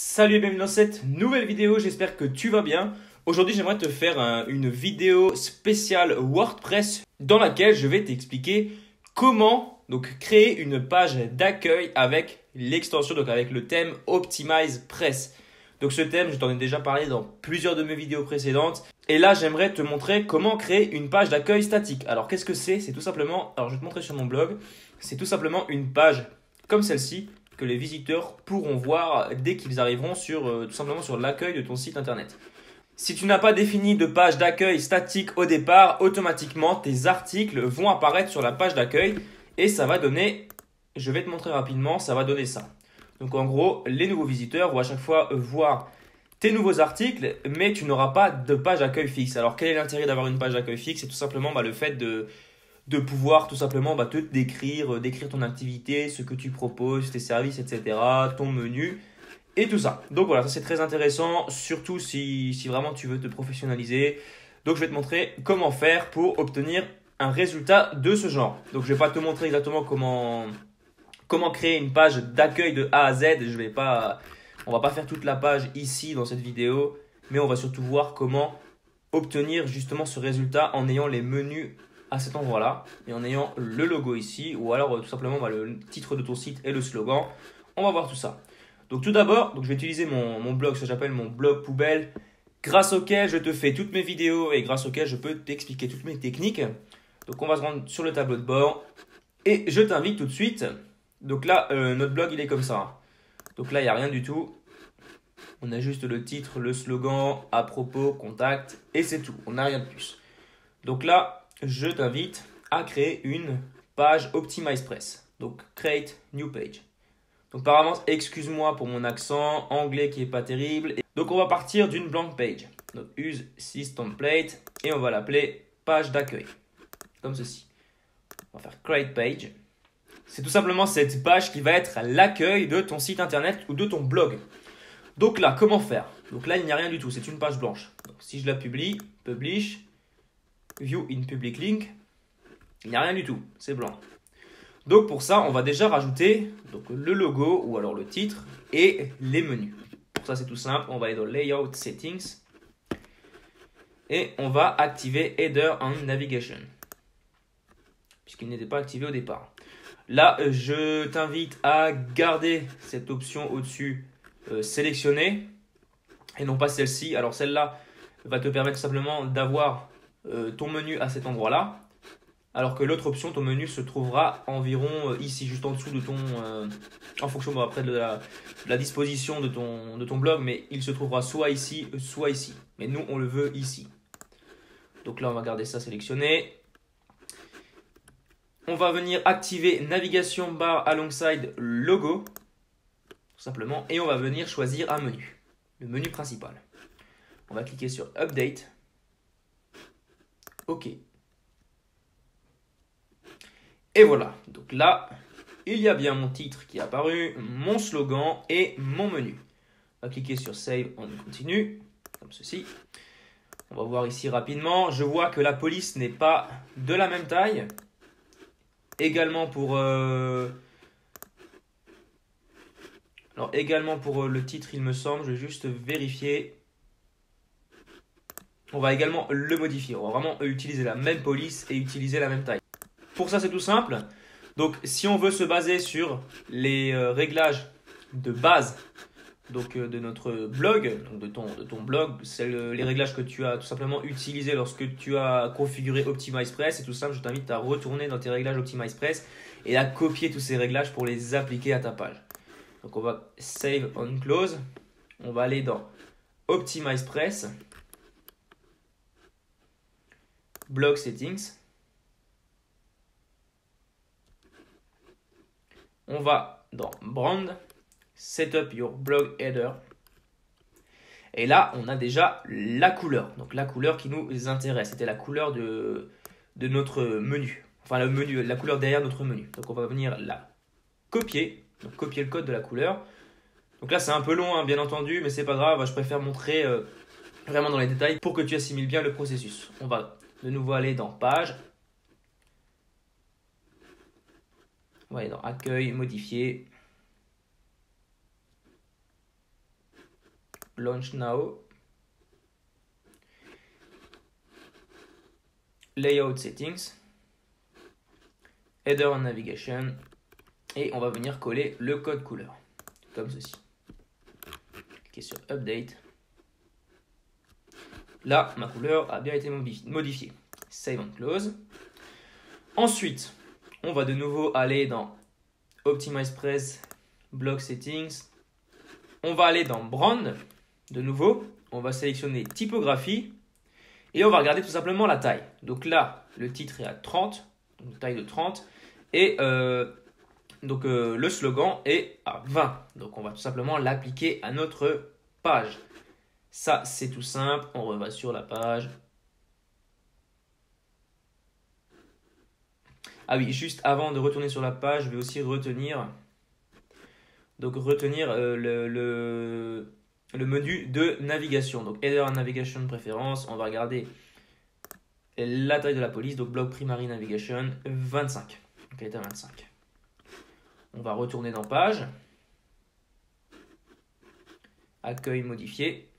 Salut et bienvenue dans cette nouvelle vidéo, j'espère que tu vas bien. Aujourd'hui j'aimerais te faire une vidéo spéciale WordPress dans laquelle je vais t'expliquer comment créer une page d'accueil avec l'extension, donc avec le thème Optimize Press. Donc ce thème, je t'en ai déjà parlé dans plusieurs de mes vidéos précédentes. Et là j'aimerais te montrer comment créer une page d'accueil statique. Alors qu'est-ce que c'est? C'est tout simplement, alors je vais te montrer sur mon blog, c'est tout simplement une page comme celle-ci que les visiteurs pourront voir dès qu'ils arriveront tout simplement sur l'accueil de ton site internet. Si tu n'as pas défini de page d'accueil statique au départ, automatiquement tes articles vont apparaître sur la page d'accueil et ça va donner, je vais te montrer rapidement, ça va donner ça. Donc en gros, les nouveaux visiteurs vont à chaque fois voir tes nouveaux articles, mais tu n'auras pas de page d'accueil fixe. Alors quel est l'intérêt d'avoir une page d'accueil fixe? C'est tout simplement le fait de pouvoir tout simplement te décrire ton activité, ce que tu proposes, tes services, etc., ton menu et tout ça. Donc voilà, ça c'est très intéressant, surtout si vraiment tu veux te professionnaliser. Donc je vais te montrer comment faire pour obtenir un résultat de ce genre. Donc je ne vais pas te montrer exactement comment créer une page d'accueil de A à Z. On va pas faire toute la page ici dans cette vidéo, mais on va surtout voir comment obtenir justement ce résultat en ayant les menus à cet endroit-là et en ayant le logo ici ou alors tout simplement le titre de ton site et le slogan. On va voir tout ça. Donc tout d'abord, je vais utiliser mon blog, ce que j'appelle mon blog poubelle, grâce auquel je te fais toutes mes vidéos et grâce auquel je peux t'expliquer toutes mes techniques. Donc on va se rendre sur le tableau de bord et je t'invite tout de suite. Donc là, notre blog il est comme ça. Donc là, il n'y a rien du tout. On a juste le titre, le slogan, à propos, contact et c'est tout. On n'a rien de plus. Donc là, je t'invite à créer une page Optimize Press. Donc, create new page. Donc, par avance, excuse-moi pour mon accent anglais qui n'est pas terrible. Donc, on va partir d'une blank page. Donc, use this template et on va l'appeler page d'accueil. Comme ceci. On va faire create page. C'est tout simplement cette page qui va être l'accueil de ton site internet ou de ton blog. Donc là, comment faire? Donc là, il n'y a rien du tout. C'est une page blanche. Donc, si je la publie, publish. View in public link, il n'y a rien du tout, c'est blanc. Donc pour ça, on va déjà rajouter le logo ou alors le titre et les menus. Pour ça, c'est tout simple, on va aller dans Layout Settings et on va activer Header and Navigation, puisqu'il n'était pas activé au départ. Là, je t'invite à garder cette option au-dessus sélectionnée et non pas celle-ci. Alors celle-là va te permettre simplement d'avoir ton menu à cet endroit-là, alors que l'autre option, ton menu se trouvera environ ici, juste en dessous de ton, en fonction après de la disposition de ton blog, mais il se trouvera soit ici, soit ici. Mais nous, on le veut ici. Donc là, on va garder ça sélectionné. On va venir activer navigation bar alongside logo, tout simplement, et on va venir choisir un menu, le menu principal. On va cliquer sur Update. OK. Et voilà. Donc là, il y a bien mon titre qui est apparu, mon slogan et mon menu. On va cliquer sur Save, on continue, comme ceci. On va voir ici rapidement. Je vois que la police n'est pas de la même taille. Également pour le titre, il me semble. Je vais juste vérifier. On va également le modifier. On va vraiment utiliser la même police et utiliser la même taille. Pour ça, c'est tout simple. Donc, si on veut se baser sur les réglages de base de notre blog, donc de ton blog, c'est les réglages que tu as tout simplement utilisés lorsque tu as configuré Optimize Press. C'est tout simple, je t'invite à retourner dans tes réglages Optimize Press et à copier tous ces réglages pour les appliquer à ta page. Donc, on va Save on Close. On va aller dans Optimize Press. Blog Settings. On va dans Brand, Setup Your Blog Header. Et là, on a déjà la couleur. Donc la couleur qui nous intéresse. C'était la couleur de notre menu. Enfin, le menu, la couleur derrière notre menu. Donc on va venir la copier. Donc copier le code de la couleur. Donc là, c'est un peu long, hein, bien entendu, mais c'est pas grave. Je préfère montrer vraiment dans les détails pour que tu assimiles bien le processus. On va de nouveau aller dans Page. On va aller dans Accueil, Modifier. Launch Now. Layout Settings. Header and Navigation. Et on va venir coller le code couleur. Comme ceci. Cliquez sur Update. Là, ma couleur a bien été modifiée. Save and Close. Ensuite, on va de nouveau aller dans Optimize Press, Block Settings. On va aller dans Brand. De nouveau, on va sélectionner Typographie. Et on va regarder tout simplement la taille. Donc là, le titre est à 30. Donc taille de 30. Et le slogan est à 20. Donc on va tout simplement l'appliquer à notre page. Ça, c'est tout simple. On revient sur la page. Ah oui, juste avant de retourner sur la page, je vais aussi retenir le menu de navigation. Donc, Header Navigation Préférence. On va regarder la taille de la police. Donc, Block Primary Navigation, 25. Donc, elle est à 25. On va retourner dans page. Accueil modifié.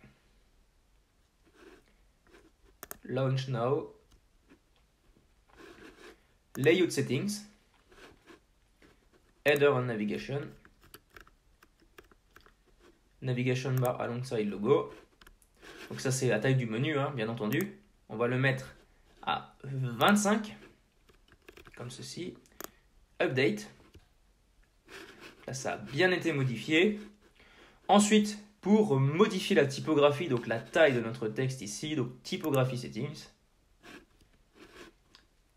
Launch Now. Layout Settings. Header and Navigation. Navigation bar alongside logo. Donc ça c'est la taille du menu, hein, bien entendu. On va le mettre à 25. Comme ceci. Update. Là ça a bien été modifié. Ensuite, pour modifier la typographie, donc la taille de notre texte ici, donc typographie settings.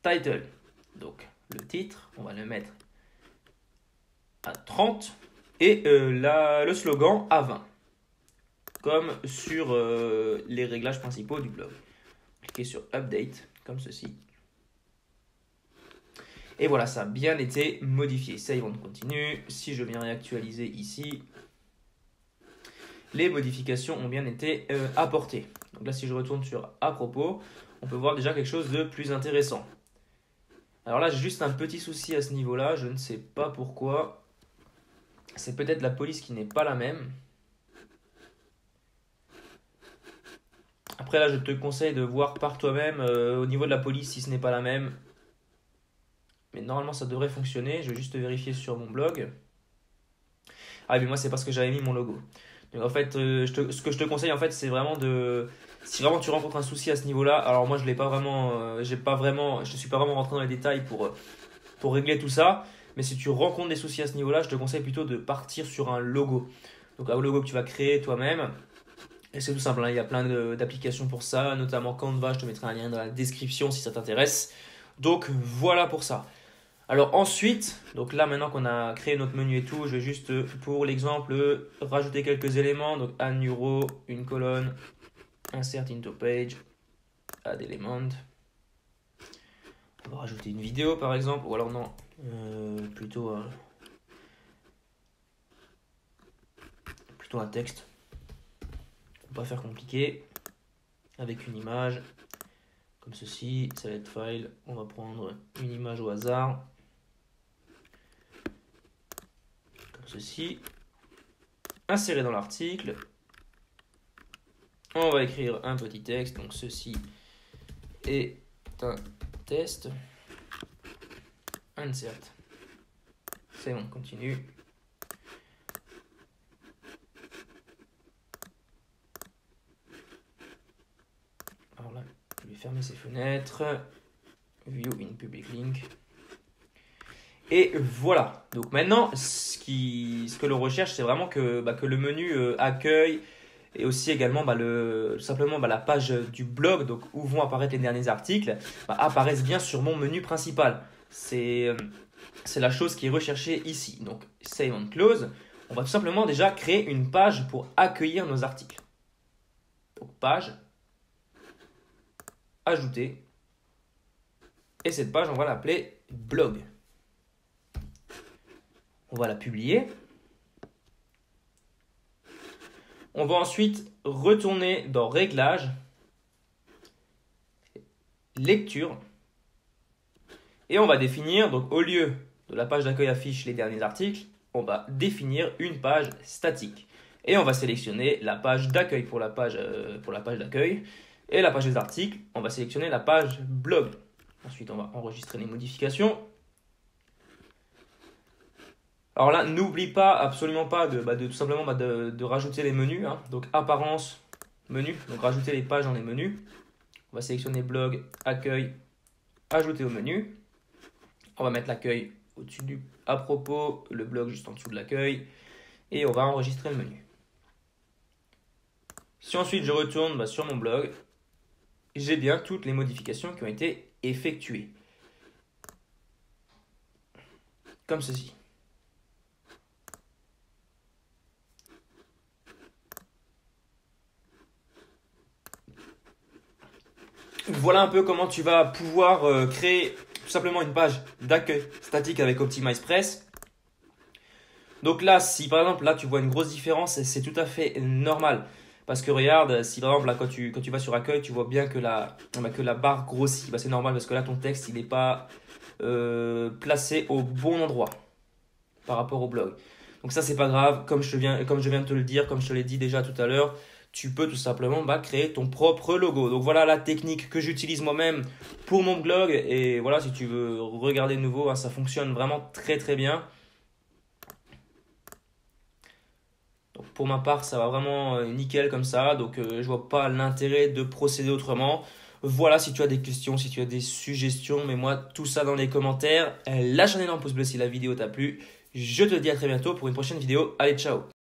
Title, donc le titre, on va le mettre à 30 et le slogan à 20, comme sur les réglages principaux du blog. Cliquez sur Update, comme ceci. Et voilà, ça a bien été modifié. Save on continue. Si je viens réactualiser ici, les modifications ont bien été apportées. Donc là, si je retourne sur à propos, on peut voir déjà quelque chose de plus intéressant. Alors là, j'ai juste un petit souci à ce niveau-là. Je ne sais pas pourquoi. C'est peut-être la police qui n'est pas la même. Après là, je te conseille de voir par toi-même au niveau de la police si ce n'est pas la même. Mais normalement, ça devrait fonctionner. Je vais juste vérifier sur mon blog. Ah, mais moi, c'est parce que j'avais mis mon logo. Donc en fait, ce que je te conseille, en fait, c'est vraiment de... Si vraiment tu rencontres un souci à ce niveau-là, alors moi, je l'ai pas vraiment... je suis pas vraiment rentré dans les détails pour régler tout ça. Mais si tu rencontres des soucis à ce niveau-là, je te conseille plutôt de partir sur un logo. Donc un logo que tu vas créer toi-même. Et c'est tout simple, hein. Il y a plein d'applications pour ça, notamment Canva. Je te mettrai un lien dans la description si ça t'intéresse. Donc voilà pour ça. Alors ensuite, donc là maintenant qu'on a créé notre menu et tout, je vais juste pour l'exemple rajouter quelques éléments. Donc add new row, une colonne, insert into page, add element. On va rajouter une vidéo par exemple, ou alors non, plutôt un texte. On va pas faire compliqué, avec une image, comme ceci, select file, on va prendre une image au hasard. Ceci, insérer dans l'article, on va écrire un petit texte, donc ceci est un test, insert, c'est bon, continue. Alors là, je vais fermer ces fenêtres, view in public link. Et voilà, donc maintenant, ce que l'on recherche, c'est vraiment que le menu accueil et aussi également simplement la page du blog, donc où vont apparaître les derniers articles, apparaissent bien sur mon menu principal. C'est la chose qui est recherchée ici. Donc, Save and Close, on va tout simplement déjà créer une page pour accueillir nos articles. Donc, page, ajouter, et cette page, on va l'appeler blog. On va la publier. On va ensuite retourner dans Réglages, Lecture. Et on va définir, donc au lieu de la page d'accueil affiche les derniers articles, on va définir une page statique. Et on va sélectionner la page d'accueil pour la page d'accueil. Et la page des articles, on va sélectionner la page blog. Ensuite, on va enregistrer les modifications. Alors là, n'oublie pas, absolument pas, tout simplement de rajouter les menus. Donc, apparence, menu. Donc, rajouter les pages dans les menus. On va sélectionner blog, accueil, ajouter au menu. On va mettre l'accueil au-dessus du à propos, le blog juste en dessous de l'accueil. Et on va enregistrer le menu. Si ensuite je retourne sur mon blog, j'ai bien toutes les modifications qui ont été effectuées. Comme ceci. Voilà un peu comment tu vas pouvoir créer tout simplement une page d'accueil statique avec OptimizePress. Donc là, si par exemple là tu vois une grosse différence, c'est tout à fait normal. Parce que regarde, si par exemple là, quand tu vas sur accueil, tu vois bien que la barre grossit. C'est normal parce que là ton texte il n'est pas placé au bon endroit par rapport au blog. Donc ça c'est pas grave, comme je viens de te le dire, comme je te l'ai dit déjà tout à l'heure, tu peux tout simplement créer ton propre logo. Donc voilà la technique que j'utilise moi-même pour mon blog. Et voilà, si tu veux regarder de nouveau, ça fonctionne vraiment très très bien. Donc pour ma part, ça va vraiment nickel comme ça. Donc je vois pas l'intérêt de procéder autrement. Voilà, si tu as des questions, si tu as des suggestions, mets-moi tout ça dans les commentaires. Lâche un énorme pouce bleu si la vidéo t'a plu. Je te dis à très bientôt pour une prochaine vidéo. Allez, ciao!